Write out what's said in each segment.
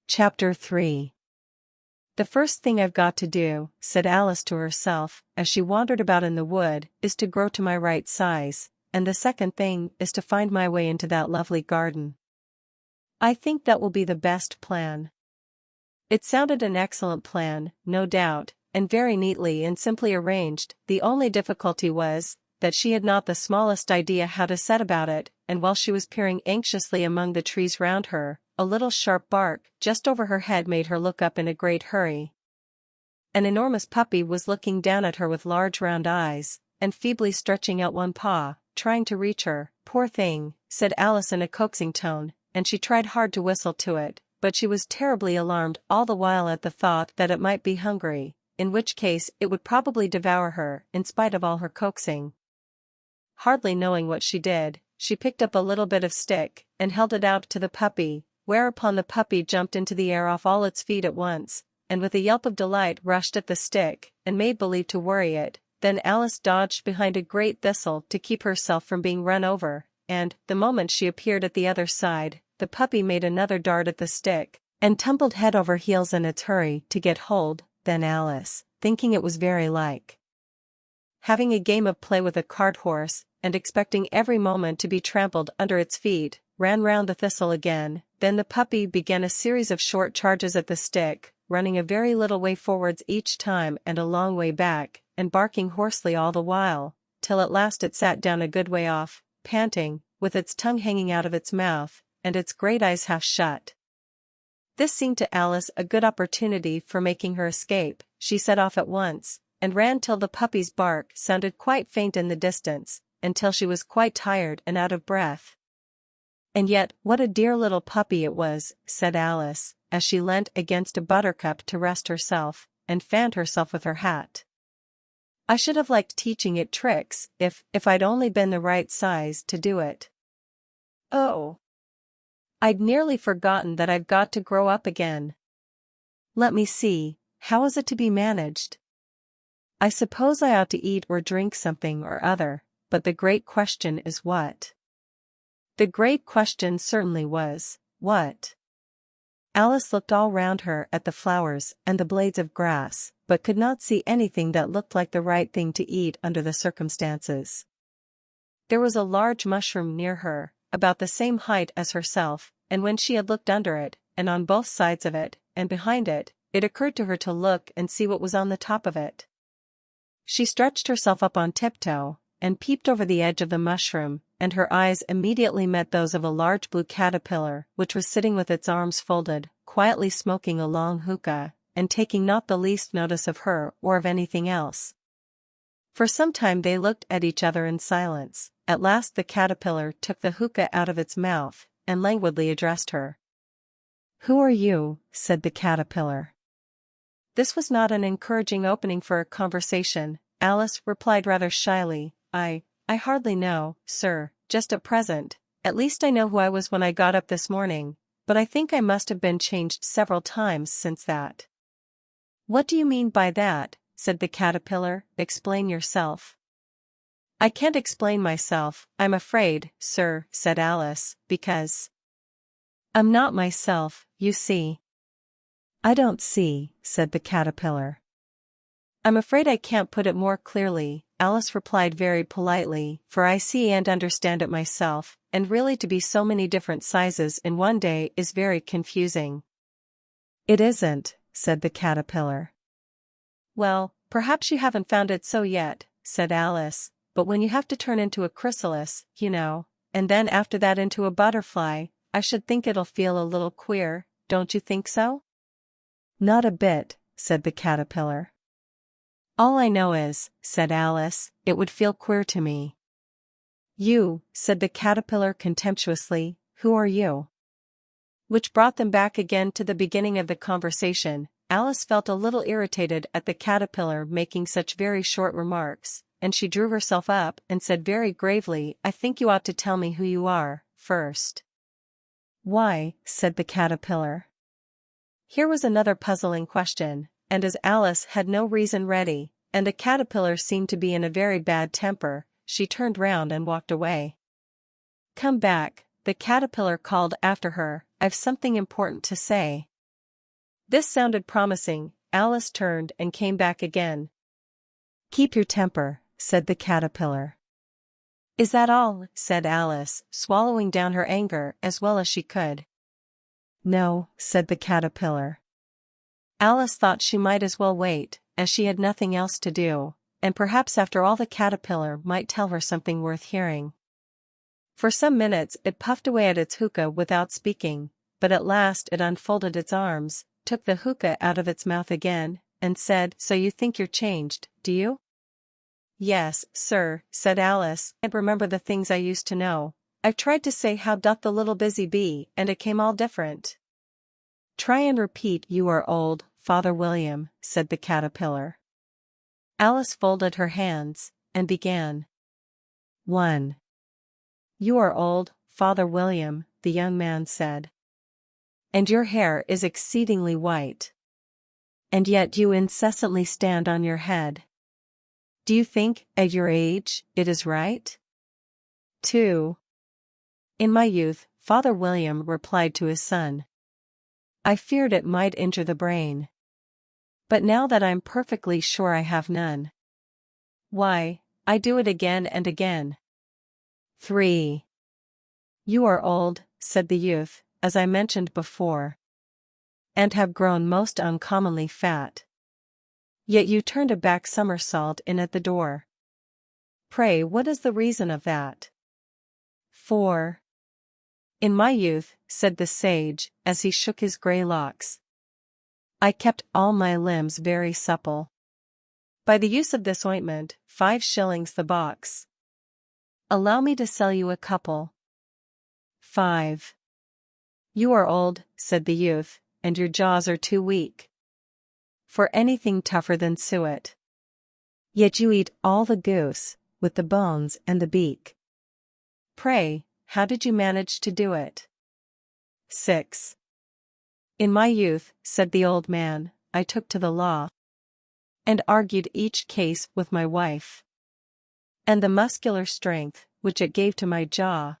Chapter 3. The first thing I've got to do, said Alice to herself, as she wandered about in the wood, is to grow to my right size, and the second thing is to find my way into that lovely garden. I think that will be the best plan. It sounded an excellent plan, no doubt, and very neatly and simply arranged. The only difficulty was that she had not the smallest idea how to set about it, and while she was peering anxiously among the trees round her, a little sharp bark just over her head made her look up in a great hurry. An enormous puppy was looking down at her with large round eyes, and feebly stretching out one paw, trying to reach her. "Poor thing," said Alice in a coaxing tone, and she tried hard to whistle to it, but she was terribly alarmed all the while at the thought that it might be hungry, in which case it would probably devour her, in spite of all her coaxing. Hardly knowing what she did, she picked up a little bit of stick, and held it out to the puppy, whereupon the puppy jumped into the air off all its feet at once, and with a yelp of delight rushed at the stick, and made believe to worry it. Then Alice dodged behind a great thistle to keep herself from being run over, and, the moment she appeared at the other side, the puppy made another dart at the stick, and tumbled head over heels in its hurry to get hold. Then Alice, thinking it was very like having a game of play with a cart horse, and expecting every moment to be trampled under its feet, ran round the thistle again. Then the puppy began a series of short charges at the stick, running a very little way forwards each time and a long way back, and barking hoarsely all the while, till at last it sat down a good way off, panting, with its tongue hanging out of its mouth, and its great eyes half shut. This seemed to Alice a good opportunity for making her escape. She set off at once, and ran till the puppy's bark sounded quite faint in the distance, until she was quite tired and out of breath. "And yet, what a dear little puppy it was," said Alice, as she leant against a buttercup to rest herself, and fanned herself with her hat. "I should have liked teaching it tricks, if I'd only been the right size to do it. Oh! I'd nearly forgotten that I've got to grow up again. Let me see, how is it to be managed? I suppose I ought to eat or drink something or other, but the great question is what?" The great question certainly was, what? Alice looked all round her at the flowers and the blades of grass, but could not see anything that looked like the right thing to eat under the circumstances. There was a large mushroom near her, about the same height as herself, and when she had looked under it, and on both sides of it, and behind it, it occurred to her to look and see what was on the top of it. She stretched herself up on tiptoe, and peeped over the edge of the mushroom, and her eyes immediately met those of a large blue caterpillar, which was sitting with its arms folded, quietly smoking a long hookah, and taking not the least notice of her or of anything else. For some time they looked at each other in silence. At last the caterpillar took the hookah out of its mouth, and languidly addressed her. "Who are you?" said the caterpillar. This was not an encouraging opening for a conversation. Alice replied rather shyly, I hardly know, sir, just at present. At least I know who I was when I got up this morning, but I think I must have been changed several times since that." "What do you mean by that?" said the caterpillar. "Explain yourself." "I can't explain myself, I'm afraid, sir," said Alice, "because I'm not myself, you see." "I don't see," said the caterpillar. "I'm afraid I can't put it more clearly," Alice replied very politely, "for I see and understand it myself, and really to be so many different sizes in one day is very confusing." "It isn't," said the caterpillar. "Well, perhaps you haven't found it so yet," said Alice, "but when you have to turn into a chrysalis, you know, and then after that into a butterfly, I should think it'll feel a little queer, don't you think so?" "Not a bit," said the caterpillar. "All I know is," said Alice, "it would feel queer to me." "You," said the caterpillar contemptuously, "who are you?" Which brought them back again to the beginning of the conversation. Alice felt a little irritated at the caterpillar making such very short remarks, and she drew herself up and said very gravely, "I think you ought to tell me who you are, first." "Why?" said the caterpillar. Here was another puzzling question, and as Alice had no reason ready, and the caterpillar seemed to be in a very bad temper, she turned round and walked away. "Come back," the caterpillar called after her, "I've something important to say." This sounded promising. Alice turned and came back again. "Keep your temper," said the caterpillar. "Is that all?" said Alice, swallowing down her anger as well as she could. "No," said the caterpillar. Alice thought she might as well wait, as she had nothing else to do, and perhaps after all the caterpillar might tell her something worth hearing. For some minutes it puffed away at its hookah without speaking, but at last it unfolded its arms, took the hookah out of its mouth again, and said, "So you think you're changed, do you?" "Yes, sir," said Alice, "I remember the things I used to know. I've tried to say how doth the little busy bee, and it came all different." "Try and repeat 'you are old, Father William,'" said the caterpillar. Alice folded her hands, and began. 1. "You are old, Father William," the young man said. "And your hair is exceedingly white. And yet you incessantly stand on your head. Do you think, at your age, it is right?" 2. "In my youth," Father William replied to his son, "I feared it might injure the brain. But now that I'm perfectly sure I have none, why, I do it again and again." 3. "You are old," said the youth, "as I mentioned before, and have grown most uncommonly fat. Yet you turned a back somersault in at the door. Pray, what is the reason of that?" 4. "In my youth," said the sage, as he shook his grey locks, "I kept all my limbs very supple. By the use of this ointment, 5 shillings the box. Allow me to sell you a couple." 5. "You are old," said the youth, "and your jaws are too weak for anything tougher than suet. Yet you eat all the goose, with the bones and the beak. Pray, how did you manage to do it?" 6. "In my youth," said the old man, "I took to the law, and argued each case with my wife. And the muscular strength, which it gave to my jaw,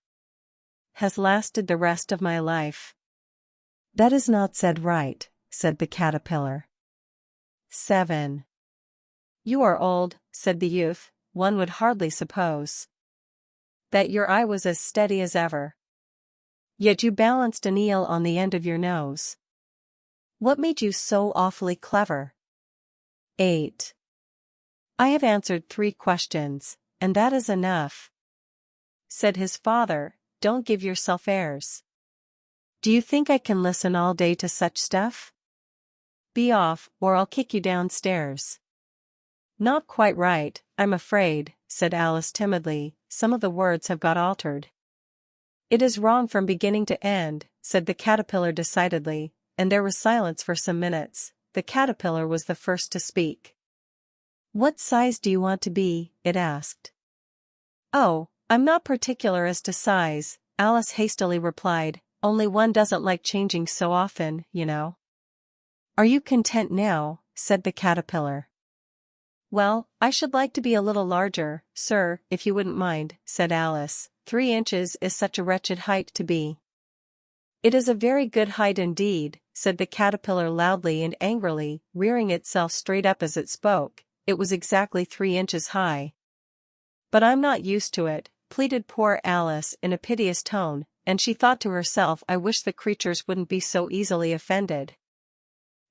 has lasted the rest of my life." "That is not said right," said the caterpillar. 7. "You are old," said the youth, "one would hardly suppose that your eye was as steady as ever. Yet you balanced an eel on the end of your nose. What made you so awfully clever?" 8. "I have answered 3 questions, and that is enough," said his father. "Don't give yourself airs. Do you think I can listen all day to such stuff? Be off, or I'll kick you downstairs." "Not quite right, I'm afraid," said Alice timidly. "Some of the words have got altered." "It is wrong from beginning to end," said the caterpillar decidedly, and there was silence for some minutes. The caterpillar was the first to speak. "What size do you want to be?" it asked. "Oh, I'm not particular as to size," Alice hastily replied, "only one doesn't like changing so often, you know." "Are you content now?" said the caterpillar. "Well, I should like to be a little larger, sir, if you wouldn't mind," said Alice. 3 inches is such a wretched height to be." "It is a very good height indeed," said the caterpillar loudly and angrily, rearing itself straight up as it spoke. It was exactly 3 inches high. "But I'm not used to it," pleaded poor Alice in a piteous tone, and she thought to herself, "I wish the creatures wouldn't be so easily offended."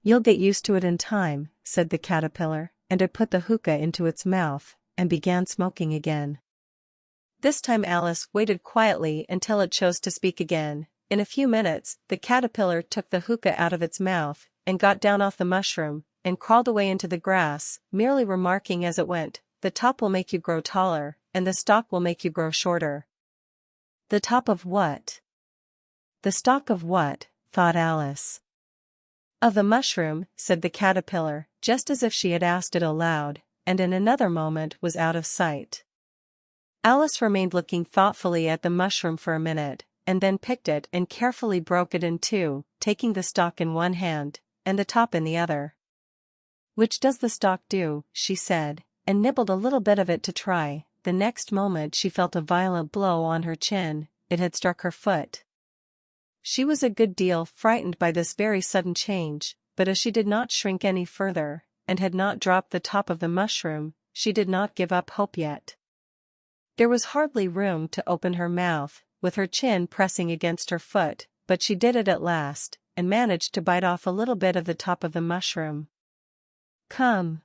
"You'll get used to it in time," said the caterpillar, and it put the hookah into its mouth, and began smoking again. This time Alice waited quietly until it chose to speak again. In a few minutes, the caterpillar took the hookah out of its mouth, and got down off the mushroom, and crawled away into the grass, merely remarking as it went, "The top will make you grow taller, and the stalk will make you grow shorter." "The top of what? The stalk of what?" thought Alice. "Of the mushroom," said the caterpillar, just as if she had asked it aloud, and in another moment was out of sight. Alice remained looking thoughtfully at the mushroom for a minute, and then picked it and carefully broke it in 2, taking the stalk in one hand, and the top in the other. "Which does the stalk do?" she said, and nibbled a little bit of it to try. The next moment she felt a violent blow on her chin. It had struck her foot. She was a good deal frightened by this very sudden change, but as she did not shrink any further, and had not dropped the top of the mushroom, she did not give up hope yet. There was hardly room to open her mouth, with her chin pressing against her foot, but she did it at last, and managed to bite off a little bit of the top of the mushroom. "Come.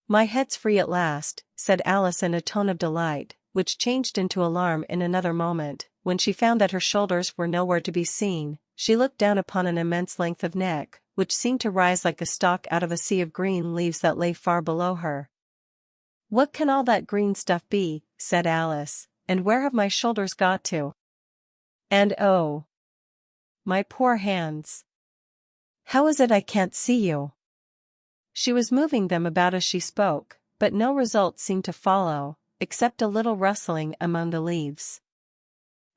My head's free at last," said Alice in a tone of delight, which changed into alarm in another moment. When she found that her shoulders were nowhere to be seen, she looked down upon an immense length of neck, which seemed to rise like a stalk out of a sea of green leaves that lay far below her. "What can all that green stuff be?" said Alice, "and where have my shoulders got to? And oh, my poor hands! How is it I can't see you?" She was moving them about as she spoke, but no result seemed to follow, except a little rustling among the leaves.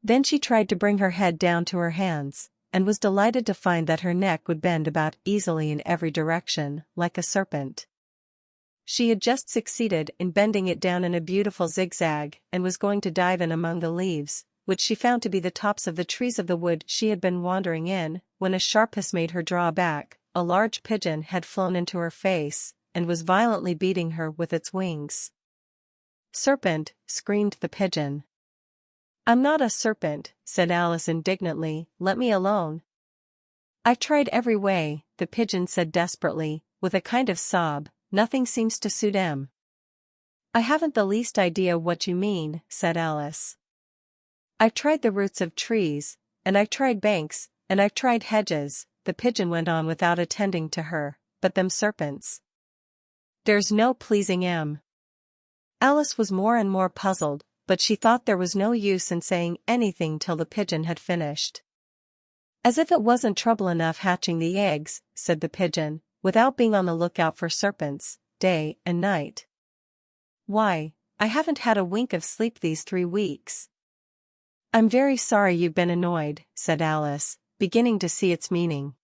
Then she tried to bring her head down to her hands, and was delighted to find that her neck would bend about easily in every direction, like a serpent. She had just succeeded in bending it down in a beautiful zigzag, and was going to dive in among the leaves, which she found to be the tops of the trees of the wood she had been wandering in, when a sharp hiss made her draw back. A large pigeon had flown into her face, and was violently beating her with its wings. "Serpent!" screamed the pigeon. "I'm not a serpent," said Alice indignantly, "let me alone." "I've tried every way," the pigeon said desperately, with a kind of sob, "nothing seems to suit 'em." "I haven't the least idea what you mean," said Alice. "I've tried the roots of trees, and I've tried banks, and I've tried hedges," the pigeon went on without attending to her, "but them serpents. There's no pleasing 'em." Alice was more and more puzzled, but she thought there was no use in saying anything till the pigeon had finished. "As if it wasn't trouble enough hatching the eggs," said the pigeon, "without being on the lookout for serpents, day and night. Why, I haven't had a wink of sleep these 3 weeks." "I'm very sorry you've been annoyed," said Alice, beginning to see its meaning.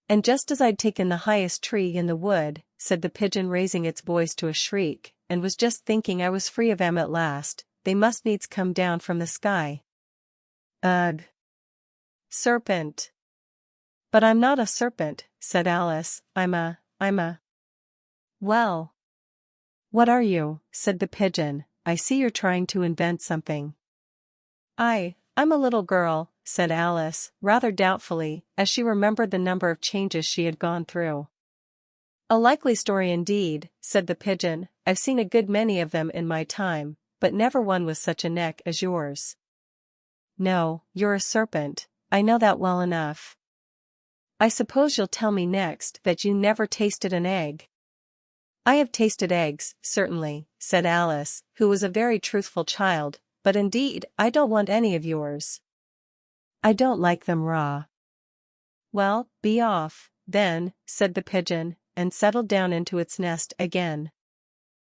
"And just as I'd taken the highest tree in the wood," said the pigeon, raising its voice to a shriek, "and was just thinking I was free of 'em at last, they must needs come down from the sky. Ugh! Serpent!" "But I'm not a serpent," said Alice, I'm a. "Well, what are you?" said the pigeon. "I see you're trying to invent something." I'm a little girl," said Alice, rather doubtfully, as she remembered the number of changes she had gone through. "A likely story indeed," said the pigeon. "I've seen a good many of them in my time, but never one with such a neck as yours." "No, you're a serpent, I know that well enough." "I suppose you'll tell me next that you never tasted an egg." "I have tasted eggs, certainly," said Alice, who was a very truthful child, "but indeed I don't want any of yours. I don't like them raw." "Well, be off, then," said the pigeon, and settled down into its nest again.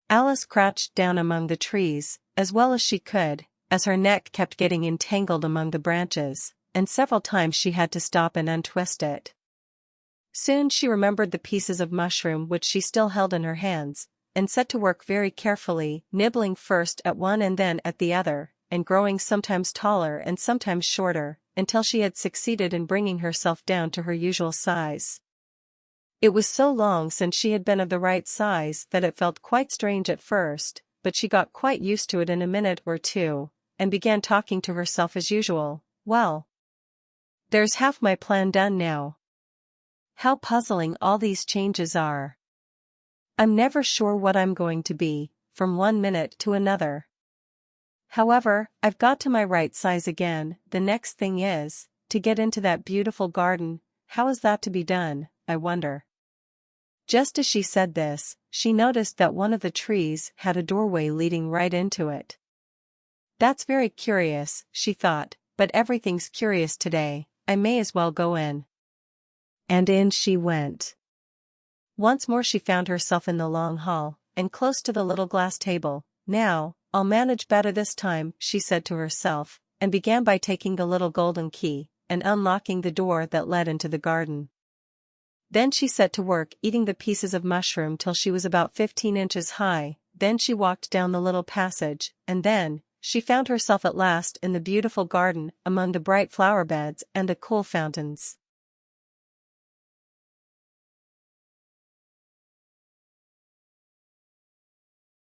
Alice crouched down among the trees, as well as she could, as her neck kept getting entangled among the branches, and several times she had to stop and untwist it. Soon she remembered the pieces of mushroom which she still held in her hands, and set to work very carefully, nibbling first at one and then at the other, and growing sometimes taller and sometimes shorter, until she had succeeded in bringing herself down to her usual size. It was so long since she had been of the right size that it felt quite strange at first, but she got quite used to it in a minute or two, and began talking to herself as usual. "Well, there's half my plan done now. How puzzling all these changes are. I'm never sure what I'm going to be, from one minute to another. However, I've got to my right size again. The next thing is, to get into that beautiful garden. How is that to be done, I wonder?" Just as she said this, she noticed that one of the trees had a doorway leading right into it. "That's very curious," she thought, "but everything's curious today, I may as well go in." And in she went. Once more she found herself in the long hall, and close to the little glass table. "Now, I'll manage better this time," she said to herself, and began by taking the little golden key, and unlocking the door that led into the garden. Then she set to work eating the pieces of mushroom till she was about 15 inches high. Then she walked down the little passage, and then she found herself at last in the beautiful garden, among the bright flower beds and the cool fountains.